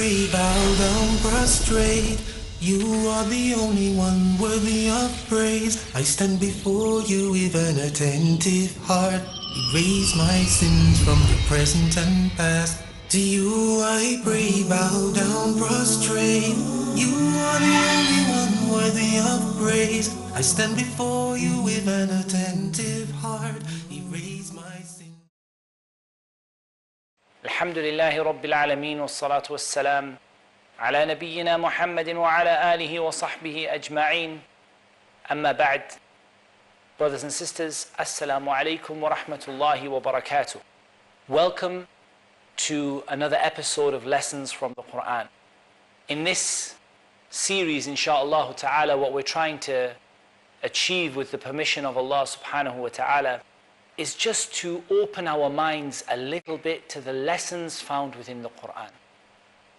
pray, bow down, prostrate. You are the only one worthy of praise. I stand before you with an attentive heart. Erase my sins from the present and past. To you I pray, bow down, prostrate. You are the only one worthy of praise. I stand before you with an attentive heart. Erase my sins. Alhamdulillahi Rabbil Alameen wa salatu wa salam ala nabiyyina Muhammadin wa ala alihi wa sahbihi ajma'een. Amma ba'd. Brothers and sisters, Assalamu alaikum wa rahmatullahi wa barakatuh. Welcome to another episode of Lessons from the Qur'an. In this series, insha'Allah ta'ala, what we're trying to achieve with the permission of Allah subhanahu wa ta'ala is just to open our minds a little bit to the lessons found within the Qur'an.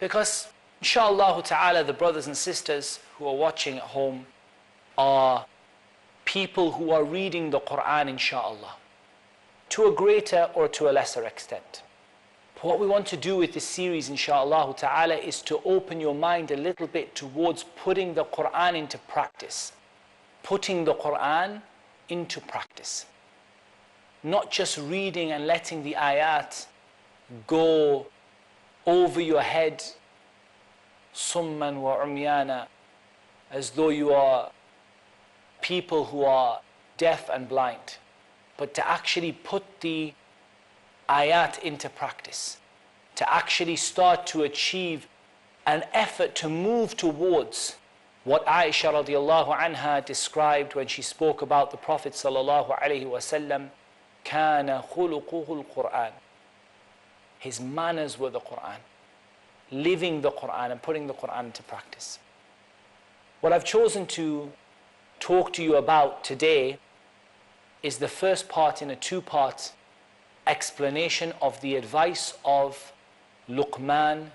Because insha'Allah ta'ala, the brothers and sisters who are watching at home are people who are reading the Qur'an, insha'Allah, to a greater or to a lesser extent. But what we want to do with this series, insha'Allah ta'ala, is to open your mind a little bit towards putting the Qur'an into practice. Putting the Qur'an into practice. Not just reading and letting the ayat go over your head, summan wa umyana, as though you are people who are deaf and blind, but to actually put the ayat into practice, to actually start to achieve an effort to move towards what Aisha radiallahu anha described when she spoke about the Prophet sallallahu alaihi wasallam. كَانَ خُلُقُهُ الْقُرْآنِ. His manners were the Qur'an. Living the Qur'an and putting the Qur'an into practice. What I've chosen to talk to you about today is the first part in a two-part explanation of the advice of Luqman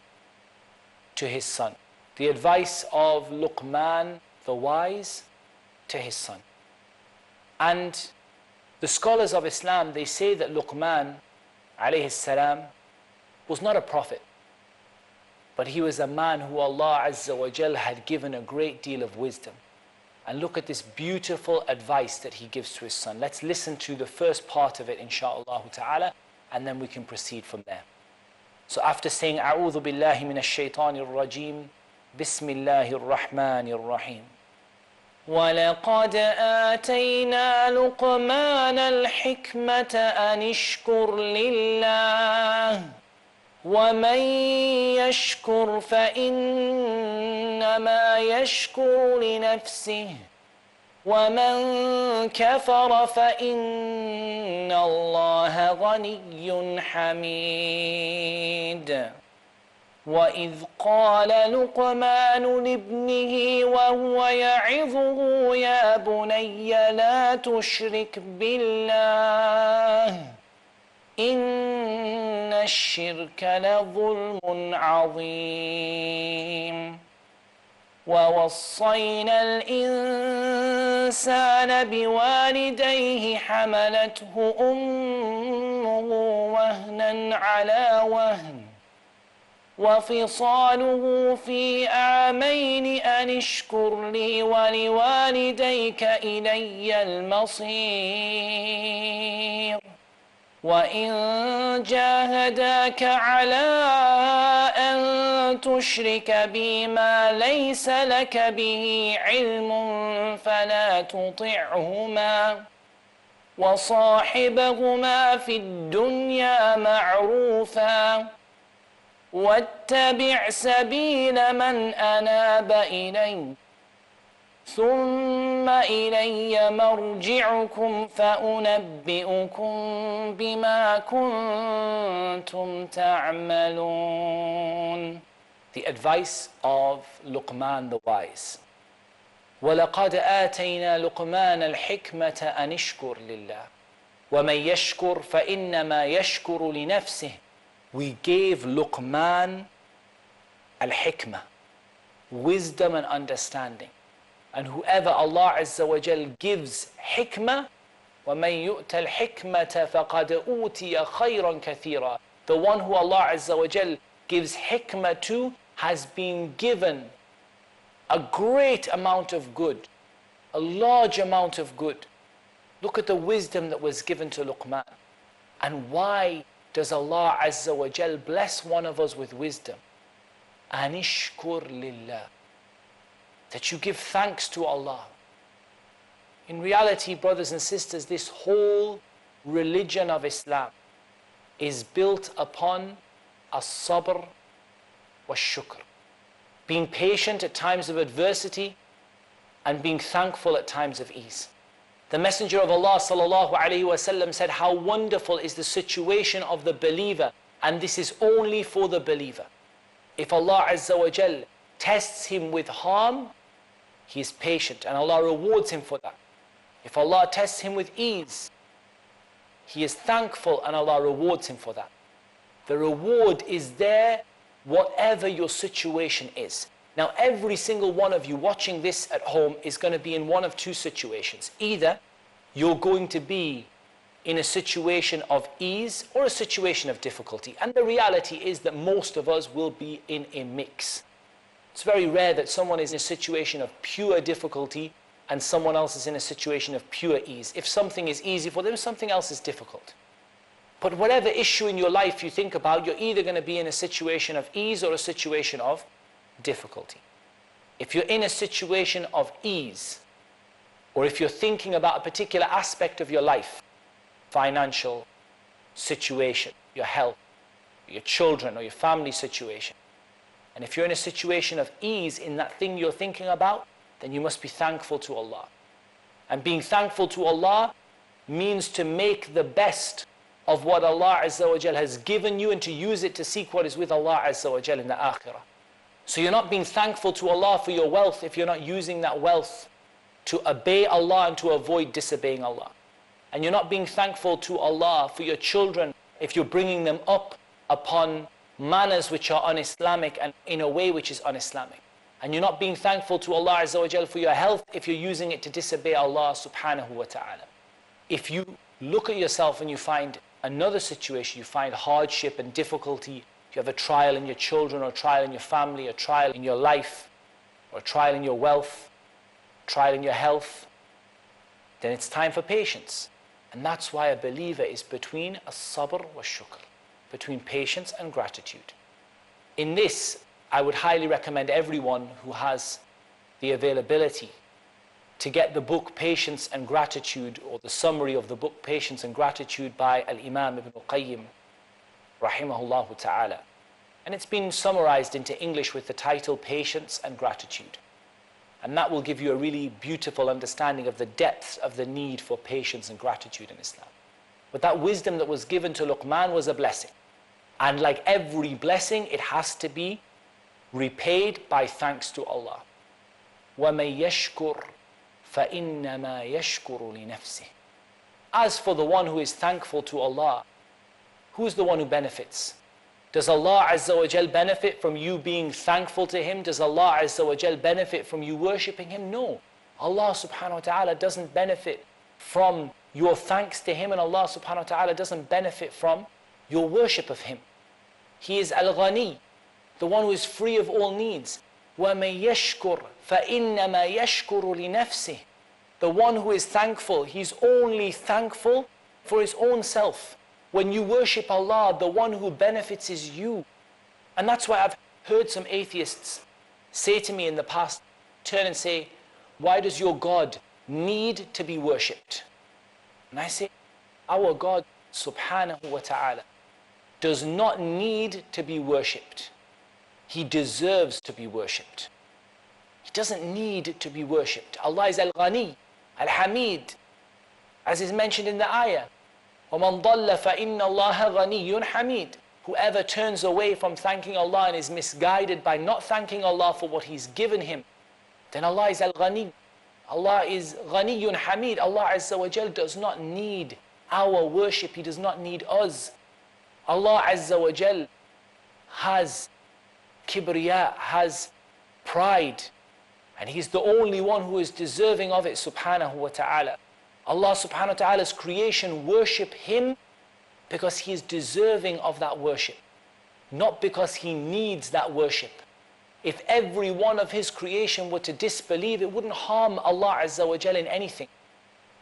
to his son. The advice of Luqman, the wise, to his son. And the scholars of Islam, they say that Luqman alayhi salam was not a prophet, but he was a man who Allah Azza wa Jal had given a great deal of wisdom. And look at this beautiful advice that he gives to his son. Let's listen to the first part of it, insha'Allah ta'ala, and then we can proceed from there. So after saying, A'udhu billahi minash shaitanir rajim, Bismillahir Rahmanir Rahim. وَلَقَدْ آتَيْنَا لُقْمَانَ الْحِكْمَةَ أَنِ اشْكُرْ لِلَّهِ وَمَنْ يَشْكُرْ فَإِنَّمَا يَشْكُرُ لِنَفْسِهِ وَمَنْ كَفَرَ فَإِنَّ اللَّهَ غَنِيٌّ حَمِيدٌ. وَإِذْ قَالَ لُقْمَانُ لِابْنِهِ وَهُوَ يَعِظُهُ يَا بُنَيَّ لَا تُشْرِكْ بِاللَّهِ إِنَّ الشِّرْكَ لَظُلْمٌ عَظِيمٌ. وَوَصَّيْنَا الْإِنسَانَ بِوَالِدَيْهِ حَمَلَتْهُ أُمُّهُ وَهْنًا عَلَى وَهْنٍ وفصاله في عامين أن اشكر لي ولوالديك إلي المصير وإن جاهداك على أن تشرك بي ما ليس لك به علم فلا تطعهما وصاحبهما في الدنيا معروفا واتبع سبيل من أناب إلي ثم إلي مرجعكم فأنبئكم بما كنتم تعملون. The advice of Luqman the wise. وَلَقَدْ آتَيْنَا لُقْمَانَ الْحِكْمَةَ أَنِ اشْكُرْ لِلَّهِ وَمَنْ يَشْكُرْ فَإِنَّمَا يَشْكُرُ لِنَفْسِهِ. We gave Luqman al-hikmah, wisdom and understanding. And whoever Allah Azza wa Jal gives hikmah, وَمَنْ يُؤْتَ الْحِكْمَةَ فَقَدْ أُوتِيَ خَيْرًا كَثِيرًا. The one who Allah Azza wa Jal gives hikmah to, has been given a great amount of good, a large amount of good. Look at the wisdom that was given to Luqman. And why does Allah Azza wa Jal bless one of us with wisdom? Anishkur lillah. That you give thanks to Allah. In reality, brothers and sisters, this whole religion of Islam is built upon as-sabr wa-shukr. Being patient at times of adversity and being thankful at times of ease. The Messenger of Allah sallallahu alaihi wasallam said, how wonderful is the situation of the believer, and this is only for the believer. If Allah Azza wa Jal tests him with harm, he is patient and Allah rewards him for that. If Allah tests him with ease, he is thankful and Allah rewards him for that. The reward is there whatever your situation is. Now every single one of you watching this at home is going to be in one of two situations. Either you're going to be in a situation of ease or a situation of difficulty. And the reality is that most of us will be in a mix. It's very rare that someone is in a situation of pure difficulty and someone else is in a situation of pure ease. If something is easy for them, something else is difficult. But whatever issue in your life you think about, you're either going to be in a situation of ease or a situation of difficulty. If you're in a situation of ease, or if you're thinking about a particular aspect of your life, financial situation, your health, your children or your family situation, and if you're in a situation of ease in that thing you're thinking about, then you must be thankful to Allah. And being thankful to Allah means to make the best of what Allah Azza wa Jal has given you and to use it to seek what is with Allah Azza wa Jal in the akhirah. So you're not being thankful to Allah for your wealth if you're not using that wealth to obey Allah and to avoid disobeying Allah. And you're not being thankful to Allah for your children if you're bringing them up upon manners which are un-Islamic and in a way which is un-Islamic. And you're not being thankful to Allah Azza wa Jal for your health if you're using it to disobey Allah subhanahu wa ta'ala. If you look at yourself and you find another situation, you find hardship and difficulty, you have a trial in your children or a trial in your family, a trial in your life, or a trial in your wealth, a trial in your health, then it's time for patience. And that's why a believer is between as-sabr wa shukr, between patience and gratitude. In this, I would highly recommend everyone who has the availability to get the book Patience and Gratitude, or the summary of the book Patience and Gratitude by Al-Imam Ibn Qayyim rahimahullah ta'ala. And it's been summarized into English with the title Patience and Gratitude. And that will give you a really beautiful understanding of the depths of the need for patience and gratitude in Islam. But that wisdom that was given to Luqman was a blessing. And like every blessing, it has to be repaid by thanks to Allah. وَمَن يَشْكُرْ فَإِنَّمَا يَشْكُرُ لِنَفْسِهِ. As for the one who is thankful to Allah, who's the one who benefits? Does Allah Azza wa Jal benefit from you being thankful to Him? Does Allah Azza wa Jal benefit from you worshipping Him? No. Allah subhanahu wa ta'ala doesn't benefit from your thanks to Him, and Allah subhanahu wa ta'ala doesn't benefit from your worship of Him. He is Al-Ghani, the one who is free of all needs. وَمَن يَشْكُرْ فَإِنَّمَا يَشْكُرُ لِنَفْسِهِ. The one who is thankful, he's only thankful for his own self. When you worship Allah, the one who benefits is you. And that's why I've heard some atheists say to me in the past, turn and say, why does your God need to be worshipped? And I say, our God subhanahu wa ta'ala does not need to be worshipped. He deserves to be worshipped. He doesn't need to be worshipped. Allah is Al-Ghani, Al-Hamid, as is mentioned in the ayah. وَمَنْ ضَلَّ فَإِنَّ اللَّهَ غَنِيٌّ حَمِيدٌ. Whoever turns away from thanking Allah and is misguided by not thanking Allah for what He's given him, then Allah is Al-Ghani. Allah is Ghaniyyun Hamid. Allah Azza wa Jal does not need our worship. He does not need us. Allah Azza wa Jal has kibriya, has pride, and He's the only one who is deserving of it subhanahu wa ta'ala. Allah subhanahu wa ta'ala's creation worship Him because He is deserving of that worship, not because He needs that worship. If every one of His creation were to disbelieve, it wouldn't harm Allah Azza wa Jal in anything.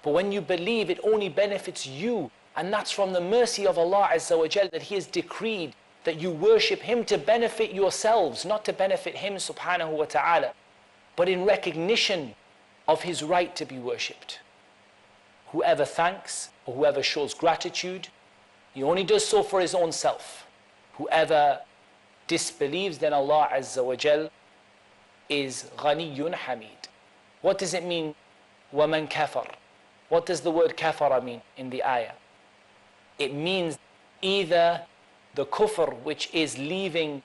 But when you believe, it only benefits you. And that's from the mercy of Allah Azza wa Jal that He has decreed that you worship Him to benefit yourselves, not to benefit Him subhanahu wa ta'ala, but in recognition of His right to be worshipped. Whoever thanks or whoever shows gratitude, he only does so for his own self. Whoever disbelieves, then Allah Azza wa Jal is Ghaniyyun Hamid. What does it mean? وَمَنْ كَفَرْ. What does the word kafara mean in the ayah? It means either the kufr, which is leaving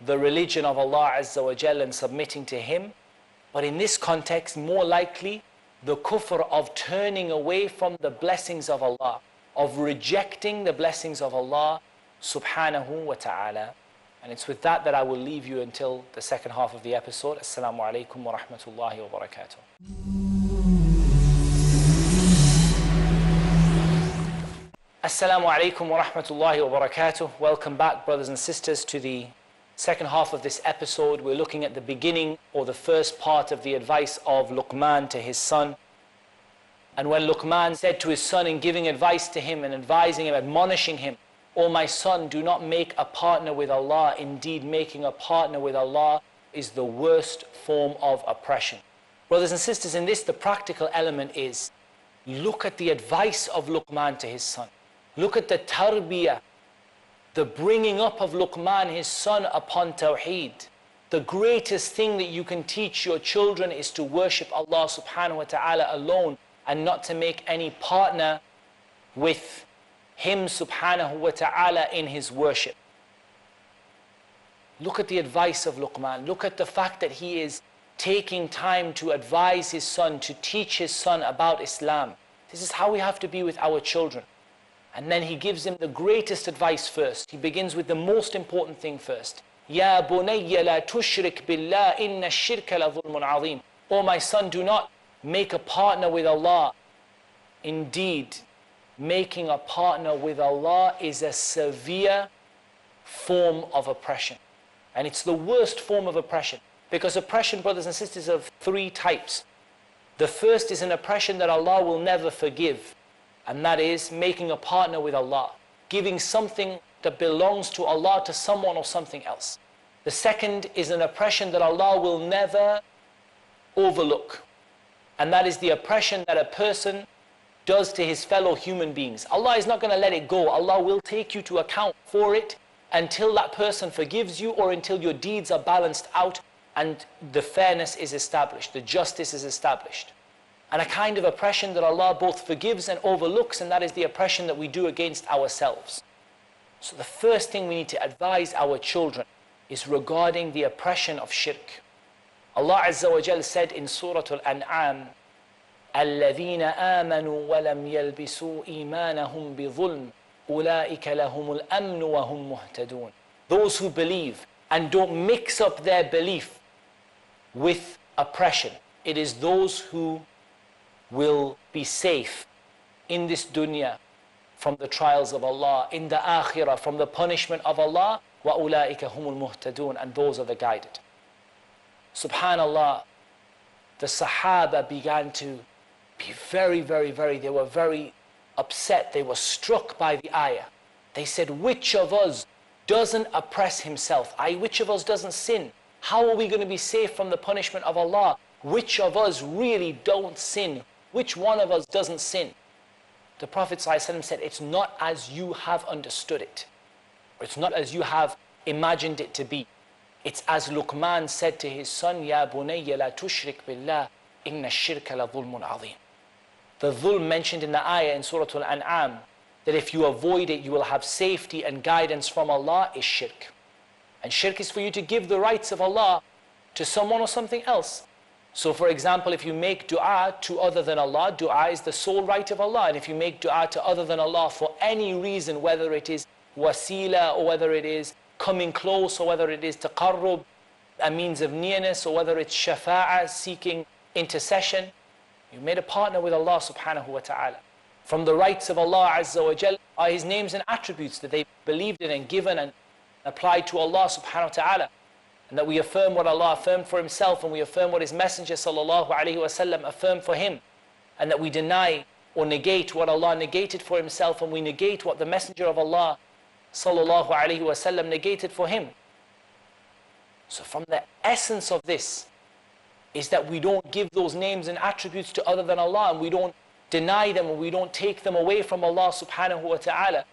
the religion of Allah Azza wa Jal and submitting to Him, but in this context, more likely, the kufr of turning away from the blessings of Allah, of rejecting the blessings of Allah subhanahu wa ta'ala. And it's with that that I will leave you until the second half of the episode. Assalamu alaikum wa rahmatullahi wa barakatuh. Assalamu alaikum wa rahmatullahi wa barakatuh. Welcome back, brothers and sisters, to the second half of this episode. We're looking at the beginning or the first part of the advice of Luqman to his son. And when Luqman said to his son in giving advice to him and advising him, admonishing him, "O my son, do not make a partner with Allah. Indeed, making a partner with Allah is the worst form of oppression." Brothers and sisters, in this, the practical element is, look at the advice of Luqman to his son. Look at the tarbiyah, the bringing up of Luqman, his son, upon Tawheed. The greatest thing that you can teach your children is to worship Allah subhanahu wa ta'ala alone and not to make any partner with Him subhanahu wa ta'ala in His worship. Look at the advice of Luqman. Look at the fact that he is taking time to advise his son, to teach his son about Islam. This is how we have to be with our children. And then he gives him the greatest advice first. He begins with the most important thing first. Ya bunayya la tushrik billah inna ash-shirka la dhulmun azim. O my son, do not make a partner with Allah. Indeed, making a partner with Allah is a severe form of oppression. And it's the worst form of oppression. Because oppression, brothers and sisters, is of three types. The first is an oppression that Allah will never forgive. And that is making a partner with Allah, giving something that belongs to Allah to someone or something else. The second is an oppression that Allah will never overlook. And that is the oppression that a person does to his fellow human beings. Allah is not going to let it go. Allah will take you to account for it until that person forgives you or until your deeds are balanced out and the fairness is established, the justice is established. And a kind of oppression that Allah both forgives and overlooks, and that is the oppression that we do against ourselves. So the first thing we need to advise our children is regarding the oppression of shirk. Allah Azza wa Jal said in Surah Al-An'am, الَّذِينَ آمَنُوا وَلَمْ يَلْبِسُوا إِيمَانَهُمْ بِظُلْمٍ أُولَٰئِكَ لَهُمُ الْأَمْنُ وَهُمْ مُهْتَدُونَ. Those who believe and don't mix up their belief with oppression, it is those who will be safe in this dunya from the trials of Allah, in the akhirah from the punishment of Allah, وَأُولَٰئِكَ هُمُ الْمُهْتَدُونَ, and those are the guided. Subhanallah, the Sahaba began to be very, they were very upset. They were struck by the ayah. They said, which of us doesn't oppress himself? Which of us doesn't sin? How are we going to be safe from the punishment of Allah? Which of us really don't sin? Which one of us doesn't sin? The Prophet ﷺ said, it's not as you have understood it. Or it's not as you have imagined it to be. It's as Luqman said to his son, Ya bunayya la tushrik billah, inna ash-shirka la dhulmun azim. The dhulm mentioned in the ayah in Surah Al-An'am, that if you avoid it, you will have safety and guidance from Allah, is shirk. And shirk is for you to give the rights of Allah to someone or something else. So for example, if you make dua to other than Allah, dua is the sole right of Allah. And if you make dua to other than Allah for any reason, whether it is wasila or whether it is coming close or whether it is taqarrub, a means of nearness, or whether it's shafa'ah, seeking intercession, you made a partner with Allah subhanahu wa ta'ala. From the rights of Allah Azza wa Jal are His names and attributes that they believed in and given and applied to Allah subhanahu wa ta'ala. and that we affirm what Allah affirmed for himself, and we affirm what his messenger sallallahu alaihi wasallam affirmed for him, and that we deny or negate what Allah negated for himself, and we negate what the messenger of Allah sallallahu alaihi wasallam negated for him. So from the essence of this is that we don't give those names and attributes to other than Allah, and we don't deny them, and we don't take them away from Allah subhanahu wa ta'ala.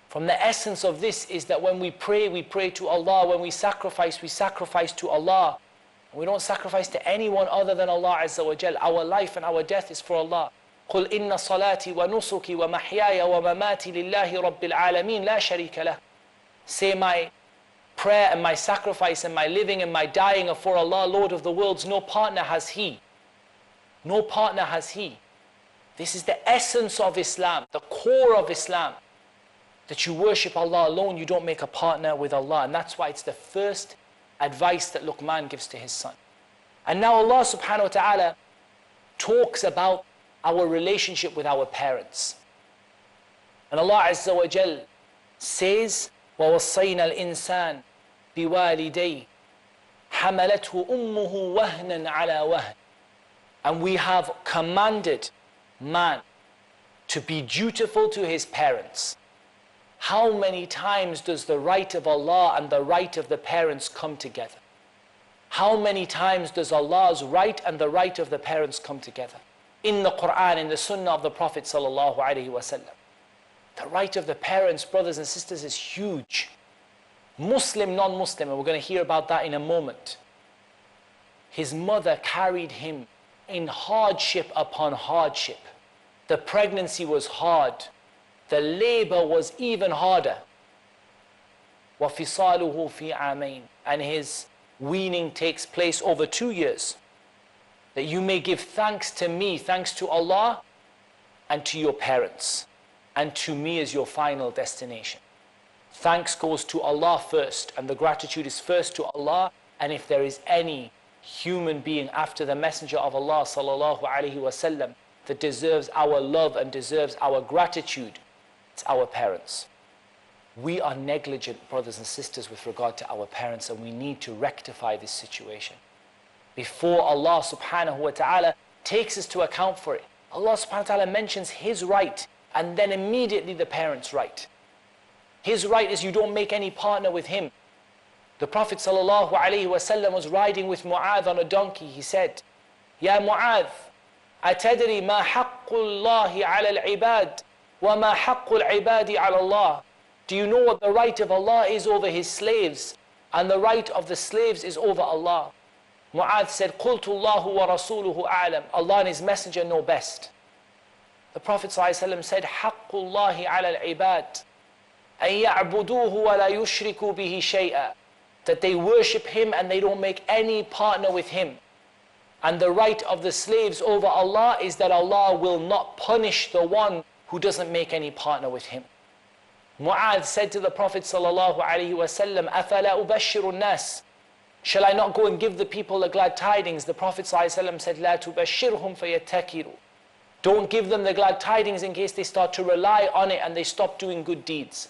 From the essence of this is that when we pray to Allah. When we sacrifice to Allah. We don't sacrifice to anyone other than Allah Azza wa Jal. Our life and our death is for Allah. قُلْ إِنَّ صَلَاتِي وَنُسُكِي وَمَحْيَايَ وَمَمَاتِي لِلَّهِ رَبِّ الْعَالَمِينَ لَا شَرِيكَ لَهُ. Say, my prayer and my sacrifice and my living and my dying are for Allah, Lord of the worlds. No partner has He. No partner has He. This is the essence of Islam, the core of Islam. That you worship Allah alone, you don't make a partner with Allah. And that's why it's the first advice that Luqman gives to his son. And now Allah subhanahu wa ta'ala talks about our relationship with our parents. And Allah Azza wa Jal says, وَوَصَّيْنَا الْإِنسَانِ بِوَالِدَيْهِ حَمَلَتْهُ أُمُّهُ وَهْنًا عَلَى وَهْنٍ. And we have commanded man to be dutiful to his parents. How many times does the right of Allah and the right of the parents come together? How many times does Allah's right and the right of the parents come together? In the Qur'an, in the Sunnah of the Prophet sallallahu alaihi wasallam. The right of the parents, brothers and sisters, is huge. Muslim, non-Muslim, and we're going to hear about that in a moment. His mother carried him in hardship upon hardship. The pregnancy was hard. The labor was even harder. وَفِصَالُهُ فِي عَامَيْنِ. And his weaning takes place over 2 years. That you may give thanks to me, thanks to Allah, and to your parents. And to me is your final destination. Thanks goes to Allah first, and the gratitude is first to Allah. And if there is any human being after the Messenger of Allah sallallahu alaihi wasallam that deserves our love and deserves our gratitude, it's our parents. We are negligent, brothers and sisters, with regard to our parents, and we need to rectify this situation before Allah subhanahu wa ta'ala takes us to account for it. Allah subhanahu wa ta'ala mentions His right, and then immediately the parents' right. His right is you don't make any partner with Him. The Prophet sallallahu alaihi wasallam was riding with Mu'adh on a donkey. He said, Ya Mu'adh, atadri ma haqqullahi ala al-ibad wa ma haqqul ibadi ala Allah. Do you know what the right of Allah is over His slaves, and the right of the slaves is over Allah? Mu'adh said, قُلْتُ اللَّهُ وَرَسُولُهُ أَعْلَمُ. Allah and His Messenger know best. The Prophet ﷺ said, حَقُّ اللَّهِ عَلَى الْعِبَادِ أَن يَعْبُدُوهُ وَلَا يُشْرِكُوا بِهِ شَيْئًا. That they worship Him and they don't make any partner with Him. And the right of the slaves over Allah is that Allah will not punish the one who doesn't make any partner with Him. Mu'adh said to the Prophet sallallahu alaihi wasallam, أَفَلَا أُبَشِّرُ النَّاسِ. Shall I not go and give the people the glad tidings? The Prophet ﷺ said, لَا تُبَشِّرْهُمْ فَيَتَّكِرُوا. Don't give them the glad tidings in case they start to rely on it and they stop doing good deeds.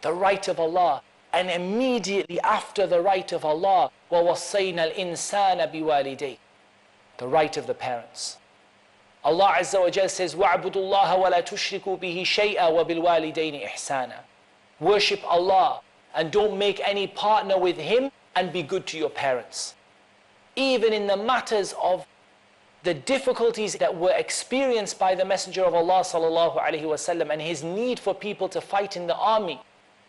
The right of Allah. And immediately after the right of Allah, وَوَصَّيْنَا الْإِنسَانَ بِوَالِدَيْهِ. The right of the parents. Allah Azza wa Jal says, وَاعْبُدُوا اللَّهَ وَلَا تُشْرِكُوا بِهِ شَيْئًا وَبِالْوَالِدَيْنِ إِحْسَانًا. Worship Allah and don't make any partner with Him, and be good to your parents. Even in the matters of the difficulties that were experienced by the Messenger of Allah sallallahu alaihi wasallam and his need for people to fight in the army.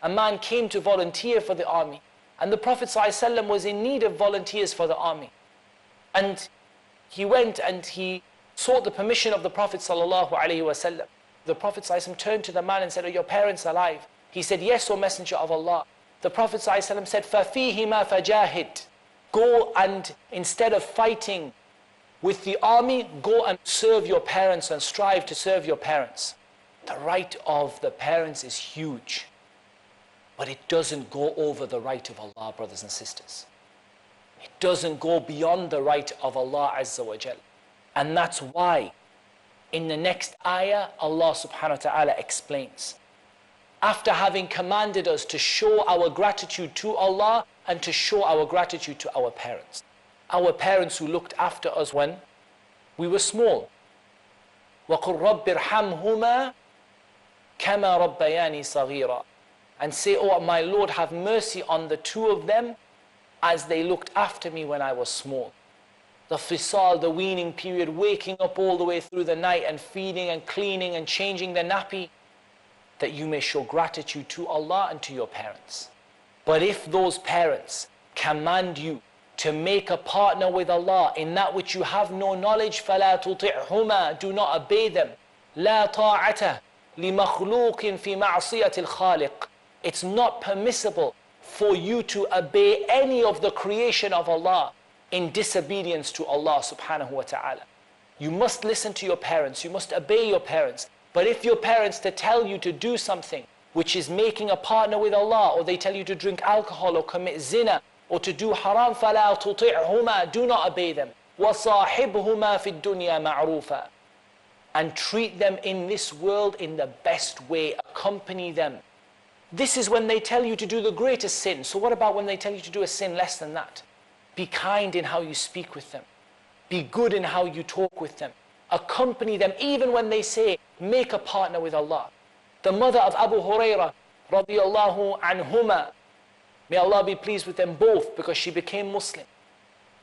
A man came to volunteer for the army, and the Prophet sallallahu alaihi wasallam was in need of volunteers for the army. And he went and he sought the permission of the Prophet sallallahu alaihi wasallam. The Prophet sallallahu alaihi wasallam turned to the man and said, "Are your parents alive?" He said, "Yes, O Messenger of Allah." The Prophet ﷺ said, فَفِيهِمَا فَجَاهِدْ. Go and instead of fighting with the army, go and serve your parents and strive to serve your parents. The right of the parents is huge. But it doesn't go over the right of Allah, brothers and sisters. It doesn't go beyond the right of Allah Azza wa Jal. And that's why in the next ayah, Allah subhanahu wa ta'ala explains. After having commanded us to show our gratitude to Allah and to show our gratitude to our parents. Our parents who looked after us when we were small. وَقُلْ رَبِّ ارْحَمْهُمَا كَمَا رَبَّيَانِي صَغِيرًا. And say, oh my Lord, have mercy on the two of them as they looked after me when I was small. The fisal, the weaning period, waking up all the way through the night and feeding and cleaning and changing the nappy, that you may show gratitude to Allah and to your parents. But if those parents command you to make a partner with Allah in that which you have no knowledge, فَلَا تُطِعْهُمَا, do not obey them. لَا طَاعَةَ لِمَخْلُوقٍ فِي مَعْصِيَةِ الْخَالِقِ. It's not permissible for you to obey any of the creation of Allah in disobedience to Allah subhanahu wa ta'ala. You must listen to your parents, you must obey your parents. But if your parents to tell you to do something which is making a partner with Allah, or they tell you to drink alcohol or commit zina or to do haram, فَلَا تُطِعْهُمَا, do not obey them. وَصَاحِبْهُمَا فِي الدُّنْيَا مَعْرُوفًا. And treat them in this world in the best way, accompany them. This is when they tell you to do the greatest sin. So what about when they tell you to do a sin less than that? Be kind in how you speak with them. Be good in how you talk with them. Accompany them even when they say, make a partner with Allah. The mother of Abu Hurairah, radiyallahu anhuma, may Allah be pleased with them both, because she became Muslim.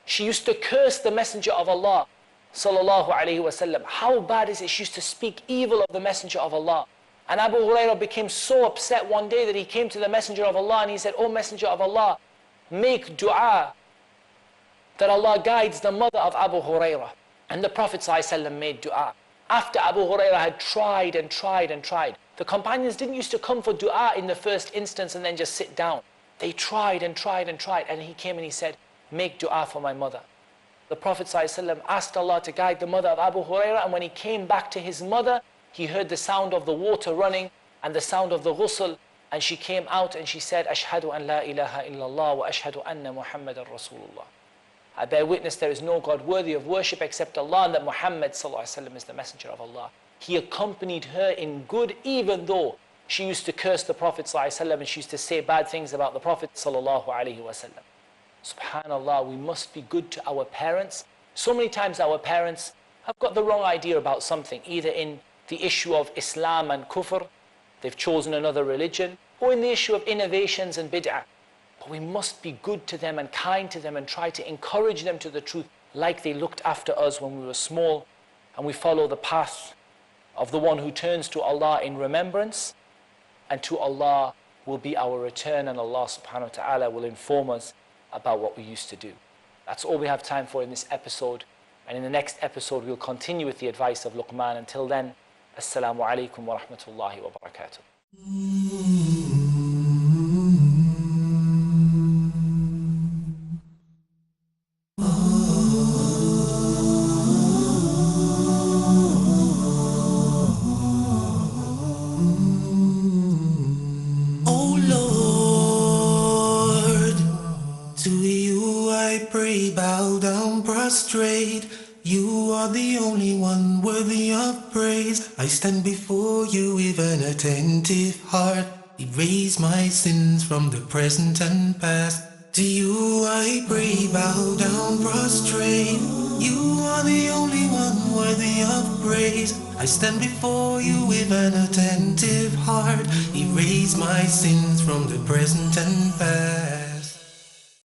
She used to curse the Messenger of Allah, sallallahu alayhi wasallam. How bad is it? She used to speak evil of the Messenger of Allah. And Abu Hurairah became so upset one day that he came to the Messenger of Allah and he said, "O Messenger of Allah, make dua that Allah guides the mother of Abu Hurairah." And the Prophet ﷺ made dua. After Abu Hurairah had tried and tried and tried, the companions didn't used to come for dua in the first instance and then just sit down. They tried and tried and tried, and he came and he said, "Make dua for my mother." The Prophet ﷺ asked Allah to guide the mother of Abu Hurairah, and when he came back to his mother, he heard the sound of the water running and the sound of the ghusl, and she came out and she said, "Ashhadu an la ilaha illallah wa ashhadu anna Muhammadan Rasulullah." I bear witness there is no God worthy of worship except Allah, and that Muhammad ﷺ is the messenger of Allah. He accompanied her in good, even though she used to curse the Prophet ﷺ and she used to say bad things about the Prophet ﷺ. Subhanallah, we must be good to our parents. So many times our parents have got the wrong idea about something, either in the issue of Islam and kufr, they've chosen another religion, or in the issue of innovations and bid'ah. But we must be good to them and kind to them and try to encourage them to the truth, like they looked after us when we were small, and we follow the path of the one who turns to Allah in remembrance, and to Allah will be our return, and Allah subhanahu wa ta'ala will inform us about what we used to do. That's all we have time for in this episode, and in the next episode we'll continue with the advice of Luqman. Until then, Assalamu alaikum wa rahmatullahi wa barakatuh. Bow down prostrate, you are the only one worthy of praise. I stand before you with an attentive heart, erase my sins from the present and past. To you I pray, bow down prostrate, you are the only one worthy of praise. I stand before you with an attentive heart, erase my sins from the present and past.